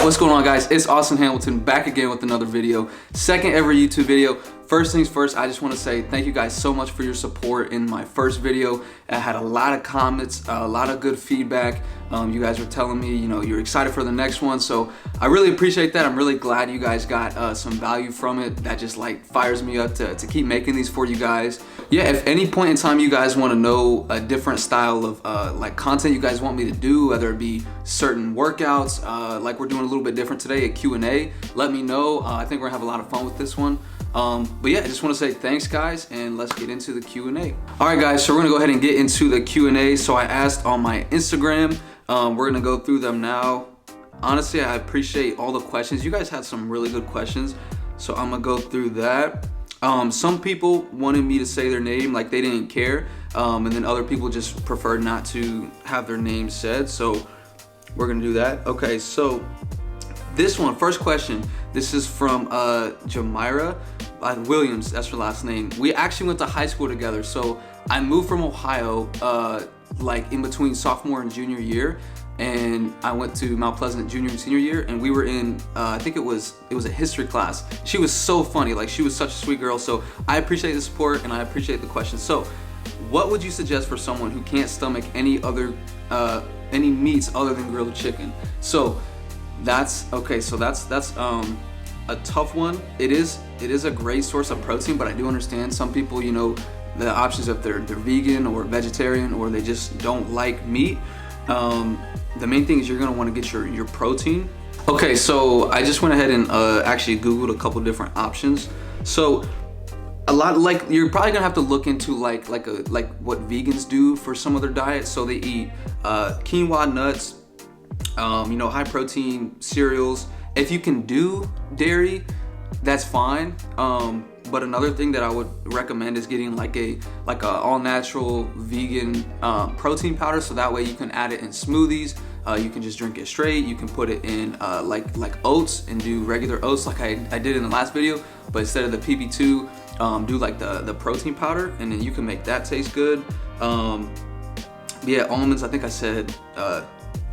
What's going on, guys? It's Austin Hamilton back again with another video. Second ever YouTube video. First things first, I just want to say thank you guys so much for your support in my first video. I had a lot of comments, a lot of good feedback. You guys were telling me, you know, you're excited for the next one. So I really appreciate that. I'm really glad you guys got some value from it. That just like fires me up to keep making these for you guys. Yeah, if any point in time you guys want to know a different style of like content you guys want me to do, whether it be certain workouts, like we're doing a little bit different today, a Q&A, let me know. I think we're gonna have a lot of fun with this one. But yeah, I just want to say thanks, guys, and let's get into the Q&A. All right, guys, so we're gonna go ahead and get into the Q&A. So I asked on my Instagram, we're gonna go through them now. Honestly, I appreciate all the questions. You guys had some really good questions, so I'm gonna go through that. Some people wanted me to say their name, like they didn't care, and then other people just preferred not to have their name said, so we're gonna do that. Okay, so this one, first question, this is from Jamira Williams, that's her last name. We actually went to high school together. So I moved from Ohio like in between sophomore and junior year, and I went to Mount Pleasant junior and senior year, and we were in I think it was a history class. She was so funny, like she was such a sweet girl. So I appreciate the support and I appreciate the question. So what would you suggest for someone who can't stomach any meats other than grilled chicken? So that's okay. So that's a tough one. It is a great source of protein, but I do understand some people, you know, the options if they're vegan or vegetarian or they just don't like meat. The main thing is you're gonna want to get your protein. Okay, so I just went ahead and actually Googled a couple different options. So a lot, like, you're probably gonna have to look into like what vegans do for some of their diets. So they eat quinoa, nuts, you know, high protein cereals. If you can do dairy, that's fine. But another thing that I would recommend is getting like a all natural vegan protein powder, so that way you can add it in smoothies. You can just drink it straight. You can put it in like oats and do regular oats like I did in the last video, but instead of the PB2, do like the protein powder, and then you can make that taste good. Yeah, almonds, I think I said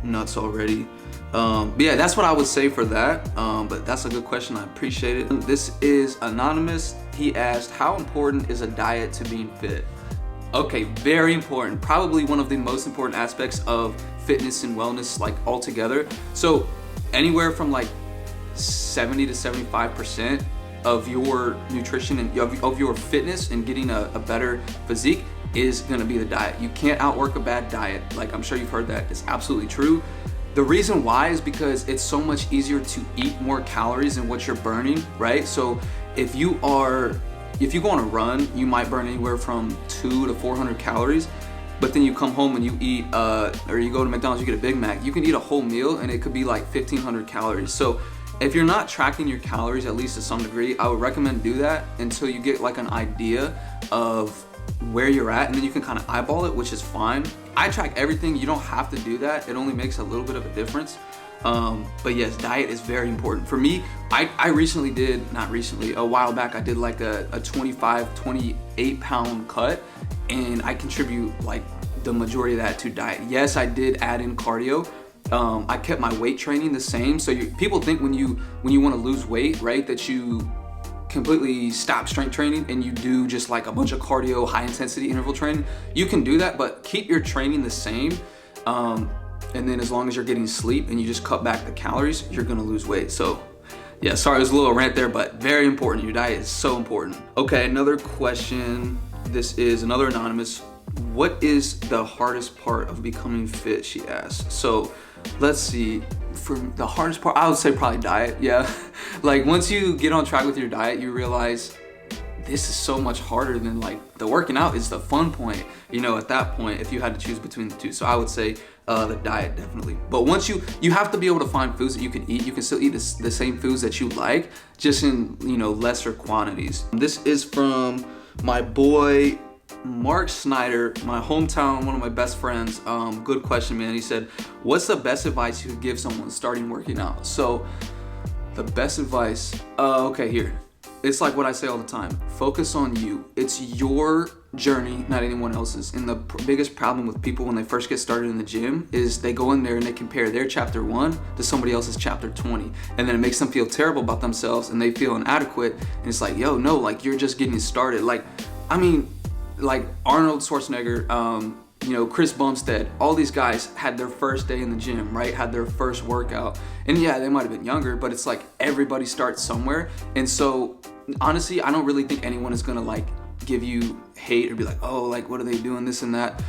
nuts already. But yeah, that's what I would say for that. But that's a good question, I appreciate it. This is Anonymous. He asked, how important is a diet to being fit? Okay, very important. Probably one of the most important aspects of fitness and wellness, like altogether. So anywhere from like 70 to 75% of your nutrition and of your fitness and getting a better physique is gonna be the diet. You can't outwork a bad diet. Like, I'm sure you've heard that. It's absolutely true. The reason why is because it's so much easier to eat more calories than what you're burning, right? So if you go on a run, you might burn anywhere from 200 to 400 calories, but then you come home and you eat, or you go to McDonald's, you get a Big Mac, you can eat a whole meal and it could be like 1,500 calories. So if you're not tracking your calories, at least to some degree, I would recommend do that until you get like an idea of where you're at, and then you can kind of eyeball it, which is fine. I track everything. You don't have to do that. It only makes a little bit of a difference. But yes, diet is very important. For me, I recently did, not recently, a while back, I did like a 28 pound cut, and I contribute like the majority of that to diet. Yes, I did add in cardio. I kept my weight training the same. So people think when you want to lose weight, right, that you completely stop strength training and you do just like a bunch of cardio, high intensity interval training. You can do that, but keep your training the same. And then as long as you're getting sleep and you just cut back the calories, you're gonna lose weight. So yeah, sorry, it was a little rant there, but very important. Your diet is so important. Okay, another question. This is another Anonymous. What is the hardest part of becoming fit, she asked. So let's see, for the hardest part, I would say probably diet, yeah. Like once you get on track with your diet, you realize this is so much harder than like the working out is the fun point, you know, at that point, if you had to choose between the two. So I would say the diet definitely. But once you have to be able to find foods that you can eat. You can still eat the same foods that you like, just in, you know, lesser quantities. This is from my boy, Mark Snyder, my hometown, one of my best friends. Good question, man. He said, what's the best advice you could give someone starting working out? So the best advice, okay, here. It's like what I say all the time. Focus on you. It's your journey, not anyone else's. And the biggest problem with people when they first get started in the gym is they go in there and they compare their chapter 1 to somebody else's chapter 20, and then it makes them feel terrible about themselves and they feel inadequate, and it's like, yo, no, like, you're just getting started. Like, I mean, like Arnold Schwarzenegger, Chris Bumstead, all these guys had their first day in the gym, right? Had their first workout. And yeah, they might have been younger, but it's like everybody starts somewhere. And so honestly, I don't really think anyone is gonna like give you hate or be like, oh, like, what are they doing, this and that,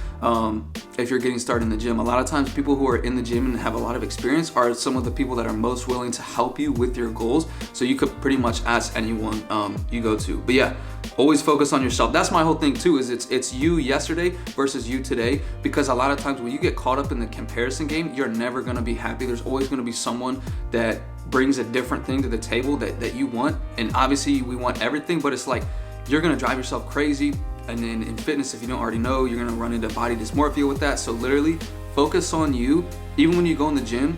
if you're getting started in the gym. A lot of times people who are in the gym and have a lot of experience are some of the people that are most willing to help you with your goals. So you could pretty much ask anyone you go to. But yeah, always focus on yourself. That's my whole thing too, is it's you yesterday versus you today, because a lot of times when you get caught up in the comparison game, you're never gonna be happy. There's always gonna be someone that brings a different thing to the table that you want. And obviously we want everything, but it's like, you're gonna drive yourself crazy. And then in fitness, if you don't already know, you're gonna run into body dysmorphia with that. So literally focus on you. Even when you go in the gym,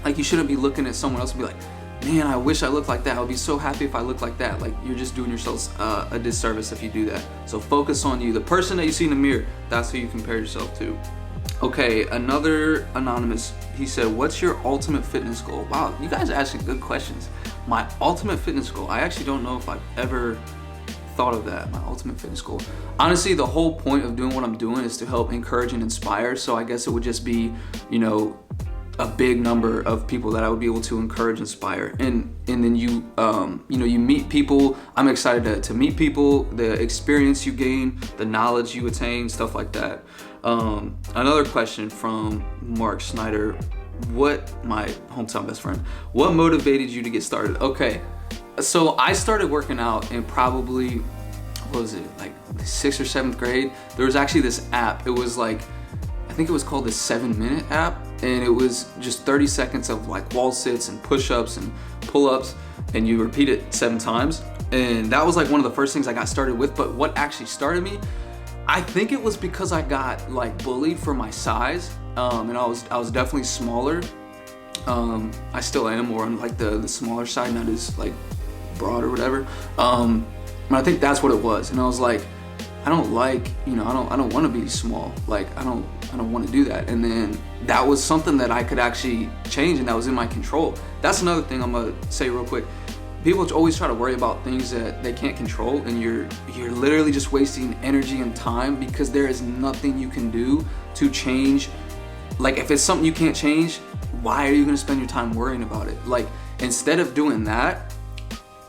like, you shouldn't be looking at someone else and be like, man, I wish I looked like that. I would be so happy if I looked like that. Like, you're just doing yourselves a disservice if you do that. So focus on you. The person that you see in the mirror, that's who you compare yourself to. Okay, another anonymous, he said, what's your ultimate fitness goal? Wow, you guys are asking good questions. My ultimate fitness goal, I actually don't know if I've ever thought of that. My ultimate fitness goal, honestly, the whole point of doing what I'm doing is to help encourage and inspire. So I guess it would just be, a big number of people that I would be able to encourage, inspire, and then you meet people. I'm excited to meet people, the experience you gain, the knowledge you attain, stuff like that. Another question from Mark Snyder, my hometown best friend, what motivated you to get started? Okay, so I started working out in probably, what was it, like 6th or 7th grade. There was actually this app. It was like, I think it was called the 7-minute app, and it was just 30 seconds of like wall sits and push-ups and pull-ups, and you repeat it 7 times. And that was like one of the first things I got started with. But what actually started me, I think it was because I got like bullied for my size, and I was definitely smaller. I still am more on like the smaller side, not as like broad or whatever. But I think that's what it was. And I was like, I don't like, I don't want to be small. Like, I don't want to do that. And then that was something that I could actually change, and that was in my control. That's another thing I'm gonna say real quick. People always try to worry about things that they can't control, and you're literally just wasting energy and time, because there is nothing you can do to change. Like, if it's something you can't change, why are you gonna spend your time worrying about it? Like, instead of doing that,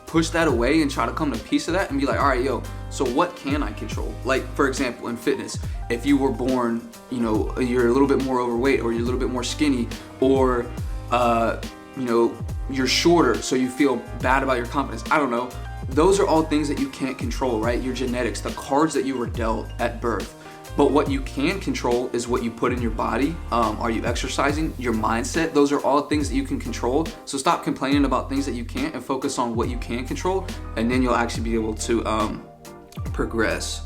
push that away and try to come to peace with that and be like, all right, yo, so what can I control? Like, for example, in fitness, if you were born, you're a little bit more overweight, or you're a little bit more skinny, or, you're shorter, so you feel bad about your confidence. I don't know. Those are all things that you can't control, right? Your genetics, the cards that you were dealt at birth. But what you can control is what you put in your body. Are you exercising? Your mindset? Those are all things that you can control. So stop complaining about things that you can't and focus on what you can control, and then you'll actually be able to progress.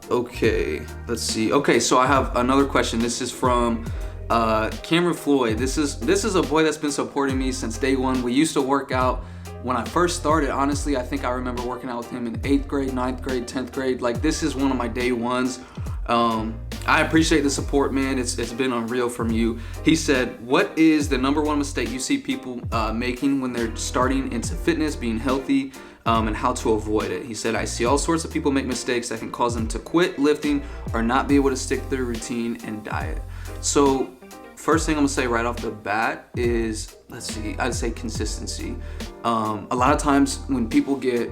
Okay, let's see. Okay, so I have another question. This is from Cameron Floyd. This is a boy that's been supporting me since day one. We used to work out when I first started. Honestly, I think I remember working out with him in 8th grade, 9th grade, 10th grade. Like, this is one of my day ones. I appreciate the support, man. It's been unreal from you. He said, what is the number one mistake you see people making when they're starting into fitness, being healthy, and how to avoid it? He said, I see all sorts of people make mistakes that can cause them to quit lifting or not be able to stick to their routine and diet. So first thing I'm gonna say right off the bat is, I'd say consistency. A lot of times when people get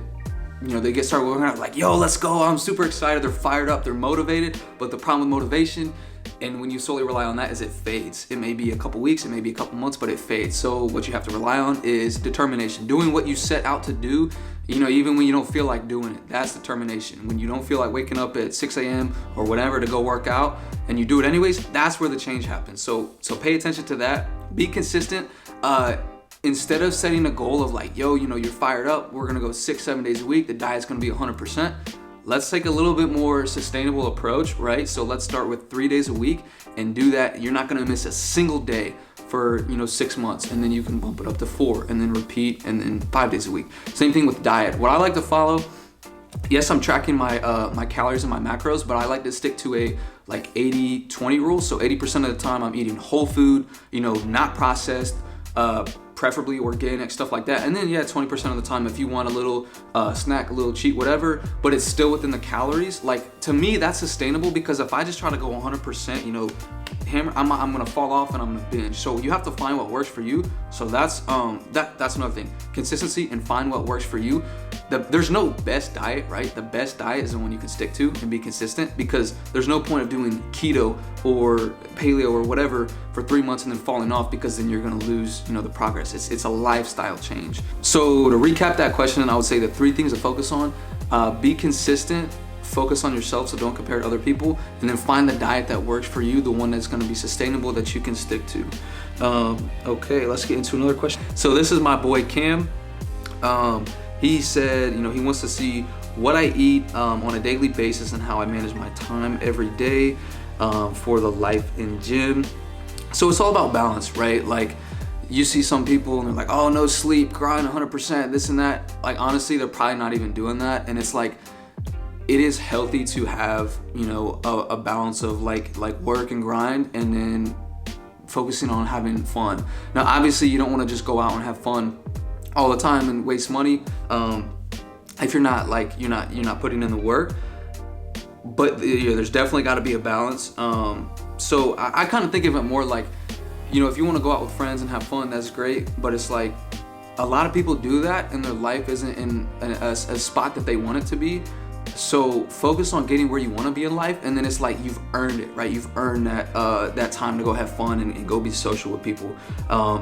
they get started working out, like, yo, let's go, I'm super excited, they're fired up, they're motivated. But the problem with motivation, and when you solely rely on that, is it fades. It may be a couple weeks, it may be a couple months, but it fades. So what you have to rely on is determination, doing what you set out to do, even when you don't feel like doing it. That's determination. When you don't feel like waking up at 6 a.m. or whatever to go work out, and you do it anyways, that's where the change happens. So pay attention to that, be consistent. Instead of setting a goal of like, yo, you're fired up, we're gonna go 6-7 days a week, the diet's gonna be 100%. Let's take a little bit more sustainable approach, right? So let's start with 3 days a week and do that. You're not gonna miss a single day for 6 months, and then you can bump it up to 4, and then repeat, and then 5 days a week. Same thing with diet. What I like to follow yes, I'm tracking my my calories and my macros, but I like to stick to a like 80-20 rule. So 80% of the time I'm eating whole food, you know, not processed, preferably organic, stuff like that. And then yeah, 20% of the time if you want a little snack, a little cheat, whatever, but it's still within the calories. Like, to me, that's sustainable, because if I just try to go 100%, you know, hammer, I'm gonna fall off and I'm gonna binge. So you have to find what works for you. So that's another thing. Consistency and find what works for you. There's no best diet, right? The best diet is the one you can stick to and be consistent, because there's no point of doing keto or paleo or whatever for 3 months and then falling off, because then you're gonna lose, you know, the progress. It's a lifestyle change. So to recap that question, I would say the 3 things to focus on: be consistent, focus on yourself, so don't compare to other people, and then find the diet that works for you, the one that's gonna be sustainable, that you can stick to. Okay, let's get into another question. So this is my boy Cam. He said, you know, he wants to see what I eat on a daily basis and how I manage my time every day for the life in gym. So it's all about balance, right? Like, you see some people and they're like, oh, no sleep, grind 100%, this and that. Like, honestly, they're probably not even doing that. And it's like, it is healthy to have, you know, a balance of like work and grind, and then focusing on having fun. Now, obviously, you don't want to just go out and have fun all the time and waste money if you're not putting in the work. But yeah, there's definitely got to be a balance. So I kind of think of it more like, you know, if you want to go out with friends and have fun, that's great. But it's like, a lot of people do that and their life isn't in a spot that they want it to be. So focus on getting where you want to be in life, and then it's like you've earned it, right? You've earned that time to go have fun and go be social with people. So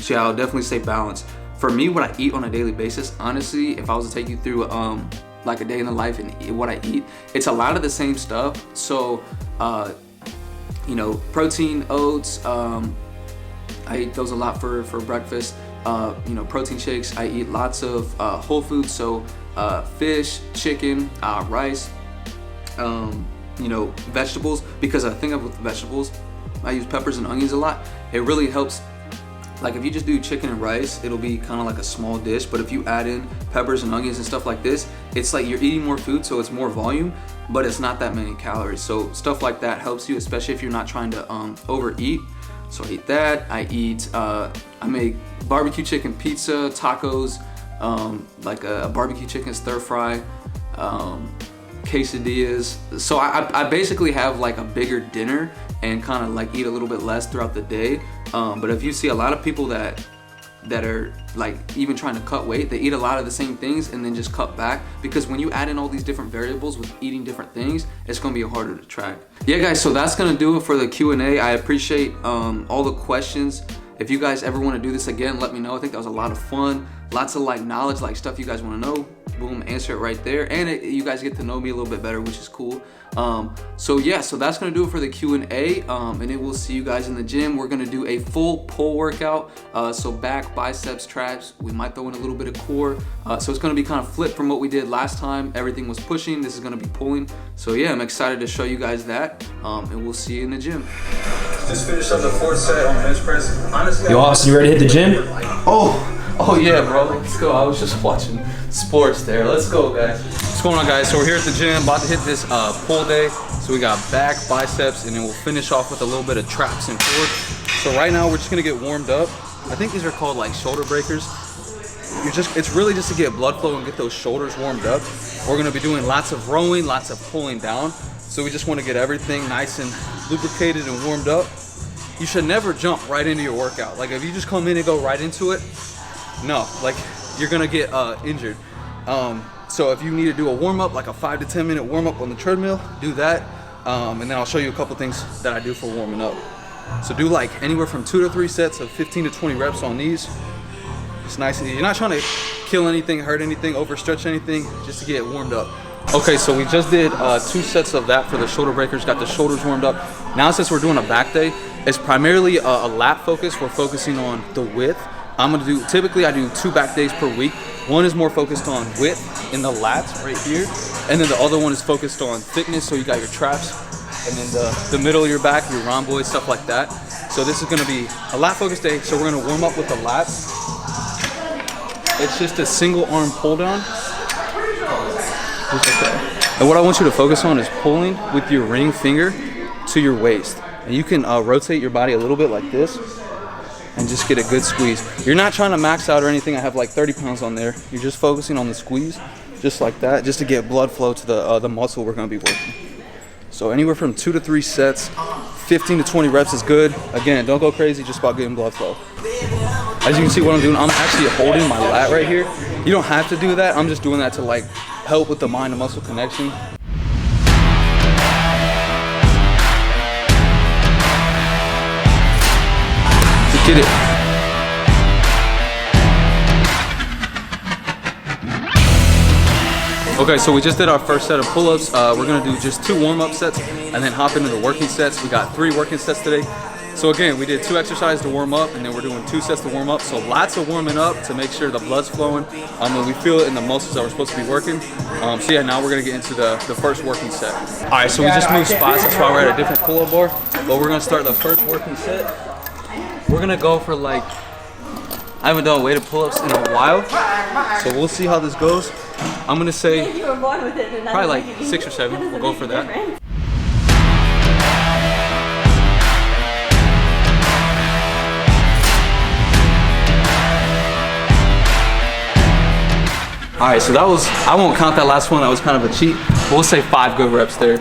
yeah, I'll definitely say balance. For me, what I eat on a daily basis, honestly, if I was to take you through like a day in the life and what I eat, it's a lot of the same stuff. So you know, protein, oats, I eat those a lot for breakfast. You know, protein shakes. I eat lots of whole foods, so fish, chicken, rice, you know, vegetables, because I think of with vegetables, I use peppers and onions a lot. It really helps. Like, if you just do chicken and rice, it'll be kind of like a small dish, but if you add in peppers and onions and stuff like this, it's like you're eating more food, so it's more volume, but it's not that many calories. So stuff like that helps you, especially if you're not trying to overeat. So I eat that. I eat, I make barbecue chicken pizza, tacos, like a barbecue chicken stir fry, quesadillas. So I basically have like a bigger dinner and kind of like eat a little bit less throughout the day. But if you see a lot of people that are like even trying to cut weight, they eat a lot of the same things and then just cut back, because when you add in all these different variables with eating different things, it's gonna be harder to track. Yeah guys, so that's gonna do it for the Q&A. I appreciate all the questions. If you guys ever want to do this again, let me know. I think that was a lot of fun. Lots of like knowledge, like stuff you guys want to know. Boom, answer it right there. And you guys get to know me a little bit better, which is cool. So yeah, so that's gonna do it for the Q&A. And then we'll see you guys in the gym. We're gonna do a full pull workout. So back, biceps, traps. We might throw in a little bit of core. So it's gonna be kind of flipped from what we did last time. Everything was pushing. This is gonna be pulling. So yeah, I'm excited to show you guys that. And we'll see you in the gym. Just finished up the 4th set on bench press. Honestly, yo, Austin, you ready to hit the gym? Oh yeah, bro. Let's go. I was just watching sports there. Let's go, guys. What's going on, guys? So we're here at the gym, about to hit this pull day. So we got back, biceps, and then we'll finish off with a little bit of traps and core. So right now we're just gonna get warmed up. I think these are called like shoulder breakers. It's really just to get blood flow and get those shoulders warmed up. We're gonna be doing lots of rowing, lots of pulling down. So we just want to get everything nice and lubricated and warmed up. You should never jump right into your workout. Like, if you just come in and go right into it, no, like you're gonna get injured. So if you need to do a warm up, like a 5 to 10 minute warm up on the treadmill, do that. And then I'll show you a couple things that I do for warming up. So do like anywhere from 2 to 3 sets of 15 to 20 reps on these. It's nice and easy. You're not trying to kill anything, hurt anything, overstretch anything, just to get warmed up. Okay, so we just did 2 sets of that for the shoulder breakers, got the shoulders warmed up. Now since we're doing a back day, it's primarily a lat focus. We're focusing on the width. Typically I do 2 back days per week. One is more focused on width in the lats right here, and then the other one is focused on thickness, so you got your traps, and then the middle of your back, your rhomboids, stuff like that. So this is gonna be a lat focused day, so we're gonna warm up with the lats. It's just a single arm pull down. Just like that. And what I want you to focus on is pulling with your ring finger to your waist. And you can rotate your body a little bit like this and just get a good squeeze. You're not trying to max out or anything. I have like 30 pounds on there. You're just focusing on the squeeze, just like that, just to get blood flow to the muscle we're gonna be working. So anywhere from 2 to 3 sets, 15 to 20 reps is good. Again, don't go crazy, just about getting blood flow. As you can see what I'm doing, I'm actually holding my lat right here. You don't have to do that. I'm just doing that to like help with the mind and muscle connection. Just get it. Okay, so we just did our first set of pull-ups. We're gonna do just 2 warm-up sets and then hop into the working sets. We got 3 working sets today. So again, we did 2 exercises to warm up and then we're doing 2 sets to warm up. So lots of warming up to make sure the blood's flowing. And we feel it in the muscles that we're supposed to be working. So yeah, now we're gonna get into the first working set. All right, so we just moved spots. That's why we're at a different pull-up bar. But we're gonna start the first working set. We're gonna go for like, I haven't done weighted pull-ups in a while. So we'll see how this goes. I'm gonna say probably like 6 or 7. We'll go for that. All right, so that was, I won't count that last one. That was kind of a cheat. But we'll say 5 good reps there.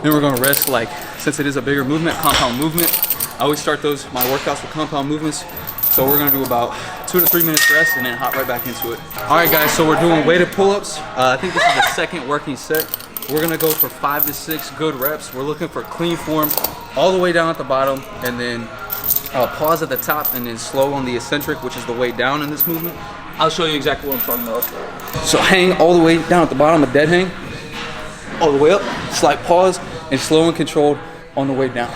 Then we're gonna rest, like, since it is a bigger movement, compound movement. I always start my workouts with compound movements. So we're gonna do about 2 to 3 minutes rest and then hop right back into it. All right guys, so we're doing weighted pull-ups. I think this is the second working set. We're gonna go for 5 to 6 good reps. We're looking for clean form all the way down at the bottom and then pause at the top and then slow on the eccentric, which is the way down in this movement. I'll show you exactly what I'm talking about. So hang all the way down at the bottom, a dead hang, all the way up, slight pause, and slow and controlled on the way down.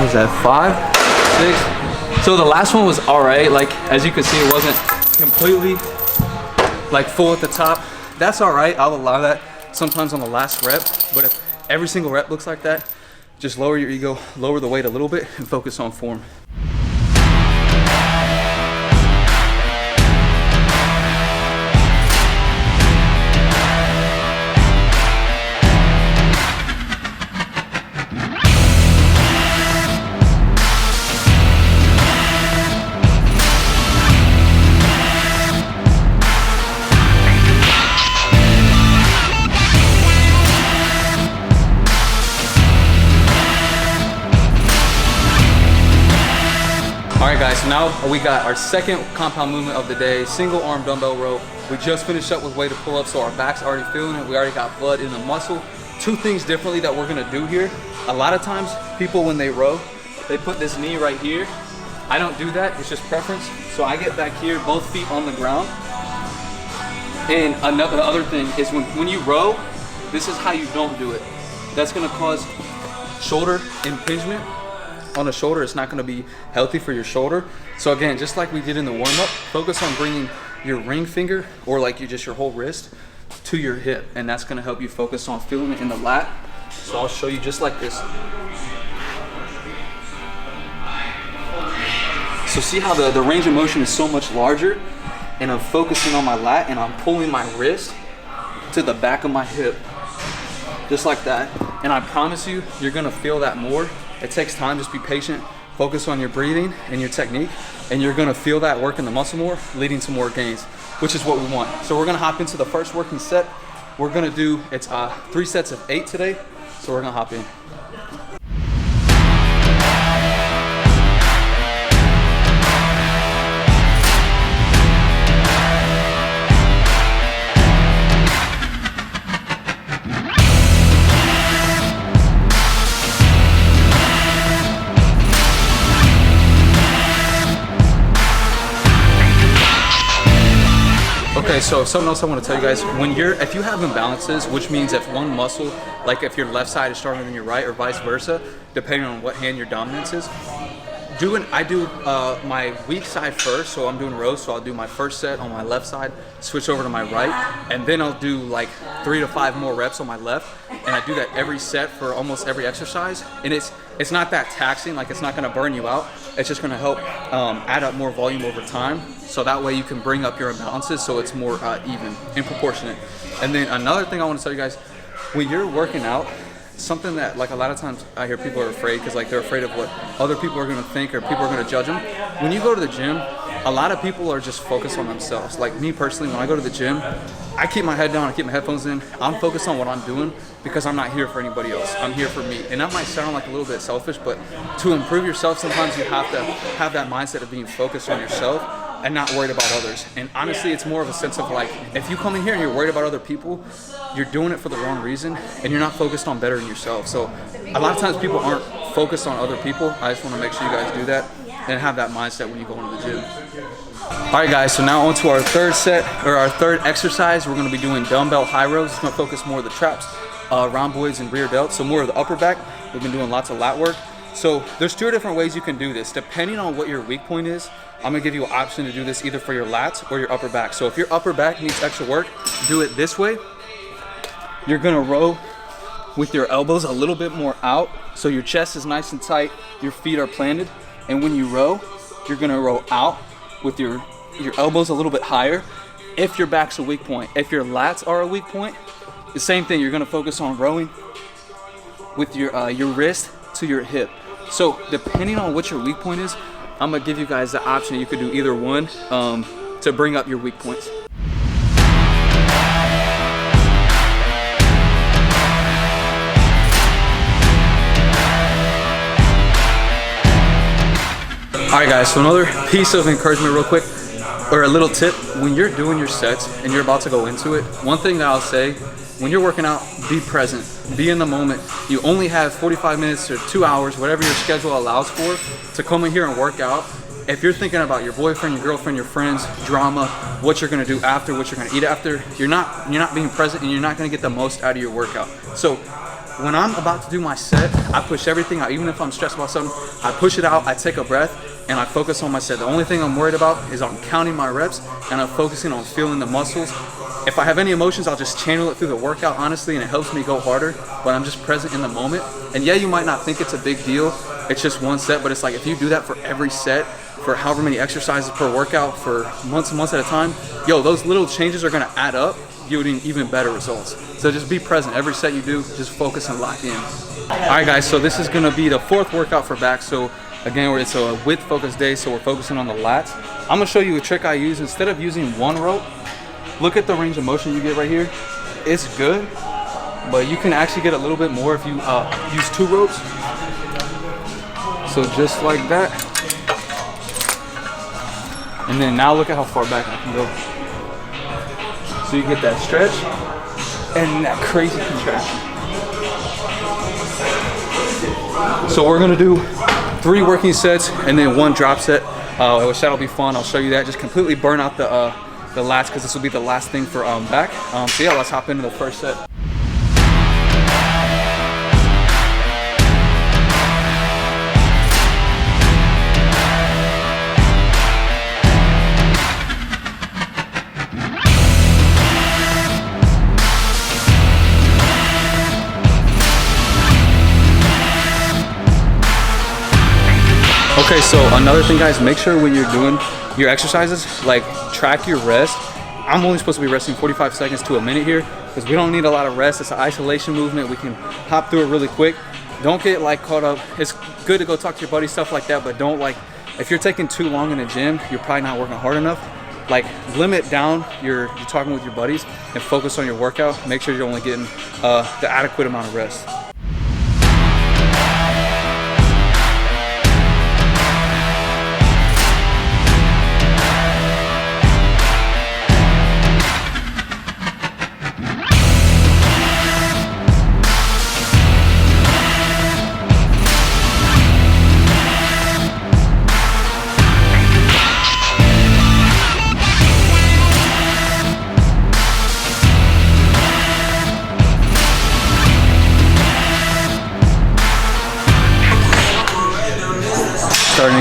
Was that 5, 6? So the last one was all right. Like, as you can see, it wasn't completely like full at the top. That's all right, I'll allow that sometimes on the last rep. But if every single rep looks like that, just lower your ego, lower the weight a little bit and focus on form. Alright guys, so now we got our second compound movement of the day, single arm dumbbell row. We just finished up with weighted pull-ups, so our back's already feeling it. We already got blood in the muscle. 2 things differently that we're gonna do here. A lot of times, people when they row, they put this knee right here. I don't do that, it's just preference. So I get back here, both feet on the ground. And the other thing is when you row, this is how you don't do it. That's gonna cause shoulder impingement. On the shoulder, it's not going to be healthy for your shoulder. So again, just like we did in the warm-up, focus on bringing your ring finger or like your whole wrist to your hip, and that's going to help you focus on feeling it in the lat. So I'll show you just like this. So see how the range of motion is so much larger, and I'm focusing on my lat and I'm pulling my wrist to the back of my hip, just like that. And I promise you, you're going to feel that more. It takes time, just be patient, focus on your breathing and your technique, and you're gonna feel that work in the muscle more, leading to more gains, which is what we want. So we're gonna hop into the first working set. We're gonna do, it's 3 sets of 8 today, so we're gonna hop in. Okay, so something else I want to tell you guys, if you have imbalances, which means if one muscle, like if your left side is stronger than your right or vice versa, depending on what hand your dominance is, I do my weak side first, so I'm doing rows. So I'll do my first set on my left side, switch over to my right, and then I'll do like 3 to 5 more reps on my left, and I do that every set for almost every exercise. And it's not that taxing, like it's not going to burn you out. It's just going to help add up more volume over time, so that way you can bring up your imbalances so it's more even and proportionate. And then another thing I want to tell you guys, when you're working out, something that like a lot of times I hear people are afraid because like they're afraid of what other people are going to think or people are going to judge them. When you go to the gym, a lot of people are just focused on themselves. Like me personally, when I go to the gym, I keep my head down, I keep my headphones in. I'm focused on what I'm doing because I'm not here for anybody else. I'm here for me. And that might sound like a little bit selfish, but to improve yourself, sometimes you have to have that mindset of being focused on yourself and not worried about others. And honestly, it's more of a sense of like, if you come in here and you're worried about other people, you're doing it for the wrong reason and you're not focused on bettering yourself. So a lot of times people aren't focused on other people. I just want to make sure you guys do that and have that mindset when you go into the gym. All right guys, so now on to our third set, or our third exercise. We're going to be doing dumbbell high rows. It's going to focus more of the traps, rhomboids and rear delts, so more of the upper back. We've been doing lots of lat work. So there's 2 different ways you can do this. Depending on what your weak point is, I'm gonna give you an option to do this either for your lats or your upper back. So if your upper back needs extra work, do it this way. You're gonna row with your elbows a little bit more out, so your chest is nice and tight, your feet are planted. And when you row, you're gonna row out with your elbows a little bit higher if your back's a weak point. If your lats are a weak point, the same thing. You're gonna focus on rowing with your wrist to your hip. So depending on what your weak point is, I'm gonna give you guys the option. You could do either one to bring up your weak points. All right guys, so another piece of encouragement real quick, or a little tip, when you're doing your sets and you're about to go into it, one thing that I'll say, when you're working out, be present, be in the moment. You only have 45 minutes or 2 hours, whatever your schedule allows for, to come in here and work out. If you're thinking about your boyfriend, your girlfriend, your friends, drama, what you're gonna do after, what you're gonna eat after, you're not being present and you're not gonna get the most out of your workout. So when I'm about to do my set, I push everything out. Even if I'm stressed about something, I push it out, I take a breath, and I focus on my set. The only thing I'm worried about is I'm counting my reps and I'm focusing on feeling the muscles. If I have any emotions, I'll just channel it through the workout, honestly, and it helps me go harder, but I'm just present in the moment. And yeah, you might not think it's a big deal, it's just one set, but it's like if you do that for every set, for however many exercises per workout, for months and months at a time, yo, those little changes are gonna add up, yielding even better results. So just be present. Every set you do, just focus and lock in. All right guys, so this is gonna be the 4th workout for back. So again, it's a width focused day, so we're focusing on the lats. I'm gonna show you a trick I use. Instead of using one rope, look at the range of motion you get right here. It's good, but you can actually get a little bit more if you use 2 ropes. So just like that. And then now look at how far back I can go. So you get that stretch and that crazy contraction. So we're gonna do 3 working sets and then 1 drop set, which that'll be fun. I'll show you that. Just completely burn out the lats because this will be the last thing for back. So yeah, let's hop into the first set. Okay, so another thing guys, make sure when you're doing your exercises, like track your rest. I'm only supposed to be resting 45 seconds to a minute here because we don't need a lot of rest. It's an isolation movement. We can hop through it really quick. Don't get like caught up. It's good to go talk to your buddy, stuff like that, but don't like, if you're taking too long in the gym, you're probably not working hard enough. Like limit down you're talking with your buddies and focus on your workout. Make sure you're only getting the adequate amount of rest.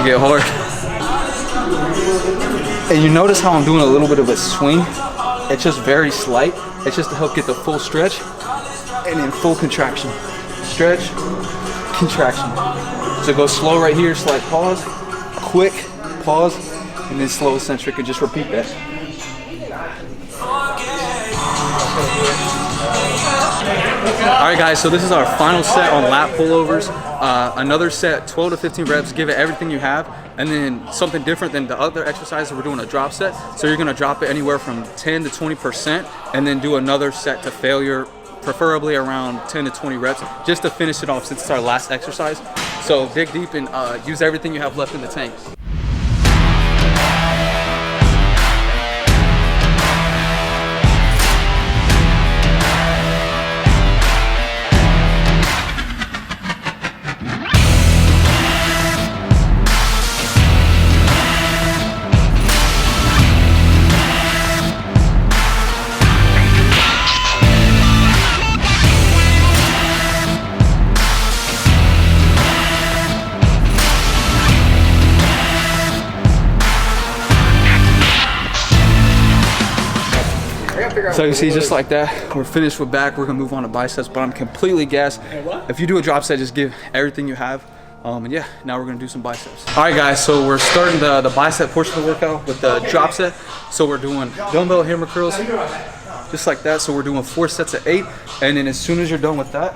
get hard. And you notice how I'm doing a little bit of a swing? It's just very slight. It's just to help get the full stretch and then full contraction. Stretch, contraction. So go slow right here, slight pause, quick pause, and then slow eccentric, and just repeat that. All right guys, so this is our final set on lat pullovers. Another set, 12 to 15 reps, give it everything you have, and then something different than the other exercises, we're doing a drop set. So you're gonna drop it anywhere from 10 to 20%, and then do another set to failure, preferably around 10 to 20 reps, just to finish it off since it's our last exercise. So dig deep and use everything you have left in the tank. So you see, just like that, we're finished with back. We're gonna move on to biceps, but I'm completely gassed. If you do a drop set, just give everything you have. And yeah, now we're gonna do some biceps. All right guys, so we're starting the bicep portion of the workout with the drop set. So we're doing dumbbell hammer curls, just like that. So we're doing 4 sets of 8. And then as soon as you're done with that,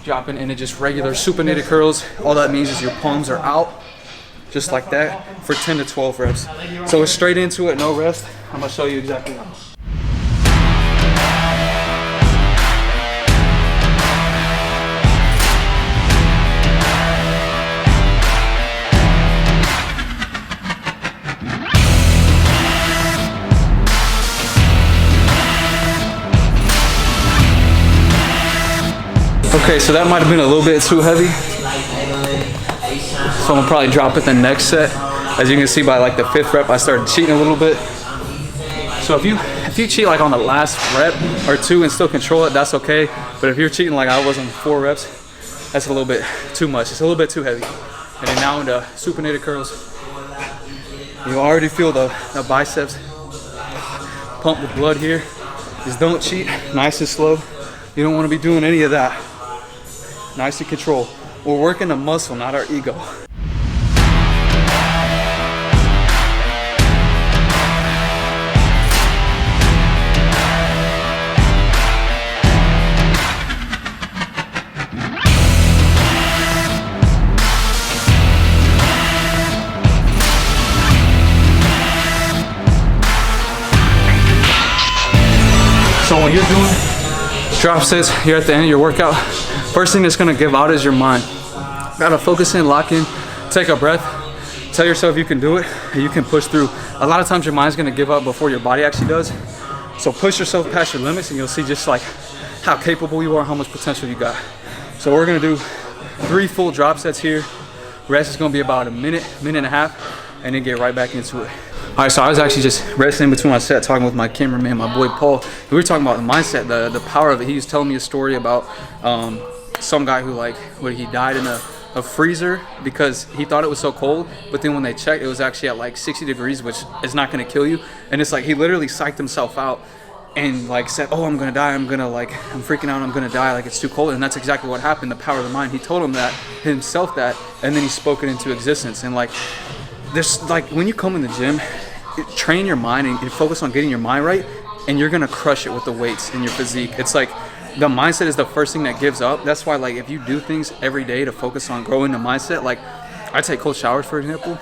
dropping into just regular supinated curls. All that means is your palms are out, just like that, for 10 to 12 reps. So we're straight into it, no rest. I'm gonna show you exactly how. Okay, so that might have been a little bit too heavy. So I'm gonna probably drop it the next set. As you can see by like the 5th rep, I started cheating a little bit. So if you cheat like on the last rep or 2 and still control it, that's okay. But if you're cheating like I was on 4 reps, that's a little bit too much. It's a little bit too heavy. And then now into supinated curls. You already feel the biceps pump the blood here. Just don't cheat, nice and slow. You don't want to be doing any of that. Nice and control. We're working the muscle, not our ego. So when you're doing drop sets, you're at the end of your workout, first thing that's gonna give out is your mind. Gotta focus in, lock in, take a breath, tell yourself you can do it, and you can push through. A lot of times your mind's gonna give up before your body actually does. So push yourself past your limits and you'll see just like how capable you are, how much potential you got. So we're gonna do 3 full drop sets here. Rest is gonna be about a minute, minute and a half, and then get right back into it. All right, so I was actually just resting in between my set, talking with my cameraman, my boy Paul. We were talking about the mindset, the power of it. He was telling me a story about some guy who he died in a freezer because he thought it was so cold, but then when they checked, it was actually at like 60 degrees, which is not gonna kill you. And it's like he literally psyched himself out and like said, oh, I'm gonna die, I'm freaking out, I'm gonna die, like it's too cold. And that's exactly what happened, the power of the mind. He told himself that, and then he spoke it into existence. And like, there's like, when you come in the gym, train your mind and focus on getting your mind right, and you're gonna crush it with the weights in your physique. It's like the mindset is the first thing that gives up. That's why, like, if you do things every day to focus on growing the mindset, like I take cold showers, for example.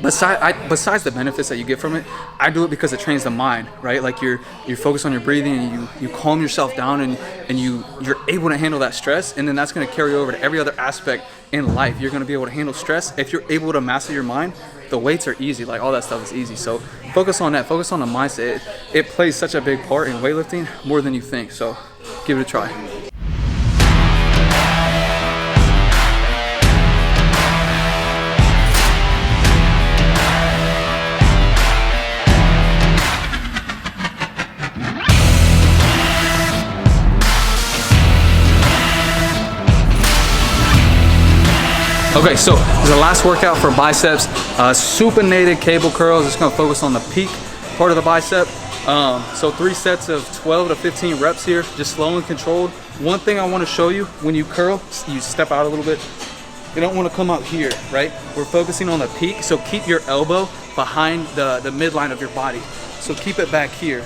Besides the benefits that you get from it, I do it because it trains the mind, right? Like you focus on your breathing and you calm yourself down and you're able to handle that stress, and then that's gonna carry over to every other aspect in life. You're gonna be able to handle stress. If you're able to master your mind, the weights are easy, like all that stuff is easy. So focus on that, focus on the mindset. It plays such a big part in weightlifting, more than you think, so give it a try. Okay, so this is the last workout for biceps. Supinated cable curls. Just gonna focus on the peak part of the bicep. So 3 sets of 12 to 15 reps here, just slow and controlled. One thing I want to show you, when you curl, you step out a little bit. You don't want to come out here, right? We're focusing on the peak, so keep your elbow behind the midline of your body. So keep it back here.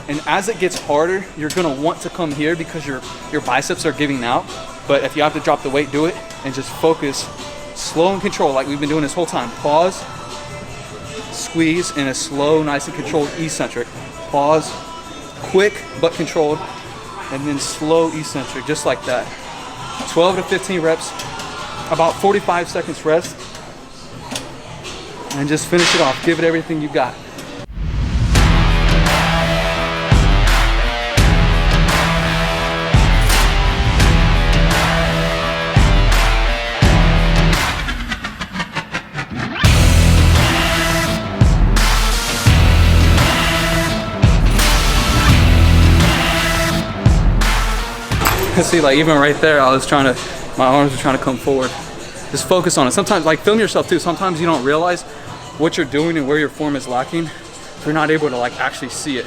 And as it gets harder, you're gonna want to come here because your biceps are giving out. But if you have to drop the weight, do it, and just focus, slow and controlled, like we've been doing this whole time. Pause, squeeze in a slow, nice and controlled eccentric. Pause, quick but controlled, and then slow eccentric, just like that. 12 to 15 reps, about 45 seconds rest, and just finish it off. Give it everything you got. See, like even right there, my arms were trying to come forward. Just focus on it. Sometimes, like film yourself too. Sometimes you don't realize what you're doing and where your form is lacking if you're not able to like actually see it.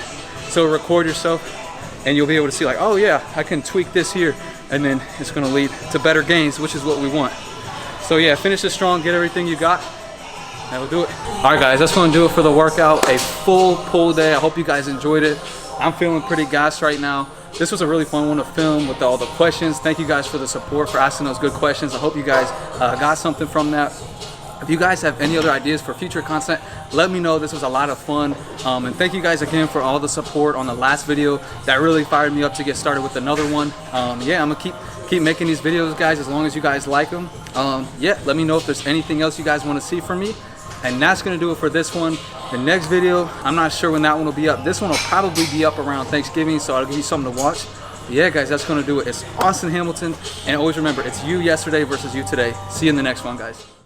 So record yourself and you'll be able to see like, oh yeah, I can tweak this here, and then it's gonna lead to better gains, which is what we want. So yeah, finish it strong, get everything you got. That'll do it. All right guys, that's gonna do it for the workout. A full pull day. I hope you guys enjoyed it. I'm feeling pretty gassed right now. This was a really fun one to film with all the questions. Thank you guys for the support, for asking those good questions. I hope you guys got something from that. If you guys have any other ideas for future content, let me know. This was a lot of fun. And thank you guys again for all the support on the last video. That really fired me up to get started with another one. Yeah, I'm gonna keep making these videos, guys, as long as you guys like them. Yeah, let me know if there's anything else you guys want to see from me. And that's gonna do it for this one. The next video, I'm not sure when that one will be up. This one will probably be up around Thanksgiving, so I'll give you something to watch. But yeah, guys, that's gonna do it. It's Austin Hamilton, and always remember, it's you yesterday versus you today. See you in the next one, guys.